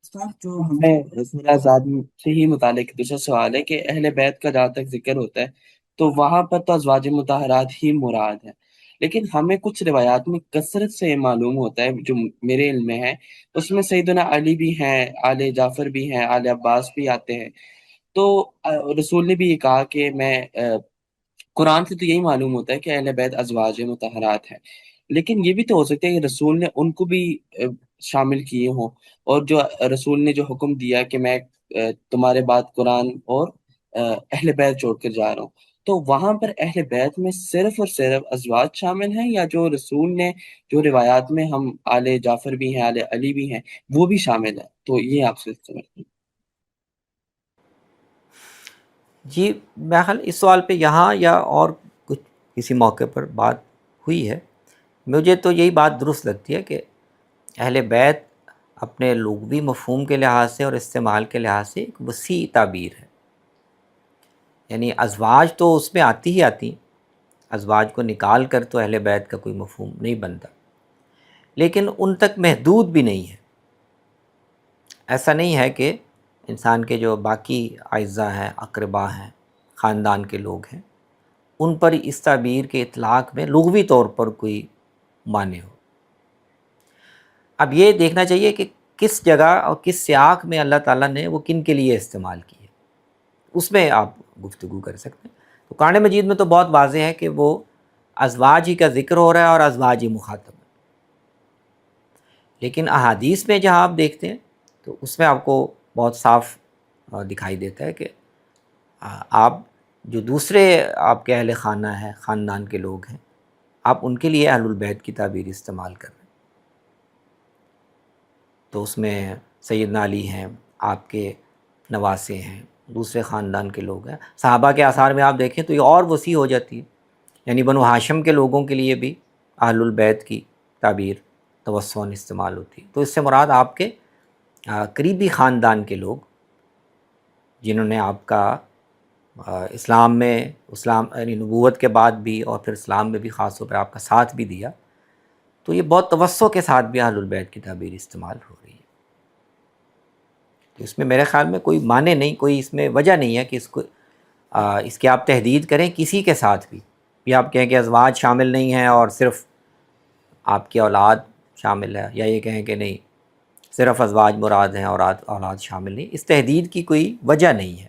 سر جو ہمیں سورہ احزاب سے ہی متعلق دوسرا سوال ہے کہ اہل بیت کا جہاں تک ذکر ہوتا ہے تو وہاں پر تو ازواج مطہرات ہی مراد ہے، لیکن ہمیں کچھ روایات میں کثرت سے یہ معلوم ہوتا ہے جو میرے علم میں ہے، اس میں سیدنا علی بھی ہیں، آل جعفر بھی ہیں، آل عباس بھی آتے ہیں۔ تو رسول نے بھی یہ کہا کہ میں قرآن سے تو یہی معلوم ہوتا ہے کہ اہل بیت ازواج مطہرات ہیں، لیکن یہ بھی تو ہو سکتا ہے کہ رسول نے ان کو بھی شامل کیے ہوں، اور جو رسول نے جو حکم دیا کہ میں تمہارے بعد قرآن اور اہل بیت چھوڑ کر جا رہا ہوں، تو وہاں پر اہل بیت میں صرف اور صرف ازواج شامل ہیں، یا جو رسول نے جو روایات میں ہم آل جعفر بھی ہیں، آل علی بھی ہیں، وہ بھی شامل ہے؟ تو یہ آپ سے سمجھتے ہیں۔ جی، بہرحال اس سوال پہ یہاں یا اور کچھ کسی موقع پر بات ہوئی ہے۔ مجھے تو یہی بات درست لگتی ہے کہ اہل بیت اپنے لغوی مفہوم کے لحاظ سے اور استعمال کے لحاظ سے ایک وسیع تعبیر ہے، یعنی ازواج تو اس میں آتی ہی آتی ہیں، ازواج کو نکال کر تو اہل بیت کا کوئی مفہوم نہیں بنتا، لیکن ان تک محدود بھی نہیں ہے۔ ایسا نہیں ہے کہ انسان کے جو باقی اعزاء ہیں، اقربا ہیں، خاندان کے لوگ ہیں، ان پر اس تعبیر کے اطلاق میں لغوی طور پر کوئی معنی ہو۔ اب یہ دیکھنا چاہیے کہ کس جگہ اور کس سیاق میں اللہ تعالیٰ نے وہ کن کے لیے استعمال کی ہے، اس میں آپ گفتگو کر سکتے ہیں۔ تو قرآن مجید میں تو بہت واضح ہے کہ وہ ازواج ہی کا ذکر ہو رہا ہے اور ازواج ہی مخاطب ہے، لیکن احادیث میں جہاں آپ دیکھتے ہیں تو اس میں آپ کو بہت صاف دکھائی دیتا ہے کہ آپ جو دوسرے آپ کے اہل خانہ ہیں، خاندان کے لوگ ہیں، آپ ان کے لیے اہل البیت کی تعبیر استعمال کر رہے ہیں۔ تو اس میں سیدنا علی ہیں، آپ کے نواسے ہیں، دوسرے خاندان کے لوگ ہیں۔ صحابہ کے آثار میں آپ دیکھیں تو یہ اور وسیع ہو جاتی ہے، یعنی بنو ہاشم کے لوگوں کے لیے بھی اہل البیت کی تعبیر توسعاً استعمال ہوتی ہے۔ تو اس سے مراد آپ کے قریبی خاندان کے لوگ، جنہوں نے آپ کا اسلام میں، اسلام یعنی نبوت کے بعد بھی اور پھر اسلام میں بھی خاص طور پہ آپ کا ساتھ بھی دیا، تو یہ بہت توسع کے ساتھ بھی اہل البیت کی تعبیر استعمال ہو رہی ہے۔ تو اس میں میرے خیال میں کوئی معنی نہیں، کوئی اس میں وجہ نہیں ہے کہ اس کی آپ تحدید کریں کسی کے ساتھ بھی، یا آپ کہیں کہ ازواج شامل نہیں ہیں اور صرف آپ کی اولاد شامل ہے، یا یہ کہیں کہ نہیں صرف ازواج مراد ہیں اور اولاد شامل نہیں۔ اس تحدید کی کوئی وجہ نہیں ہے۔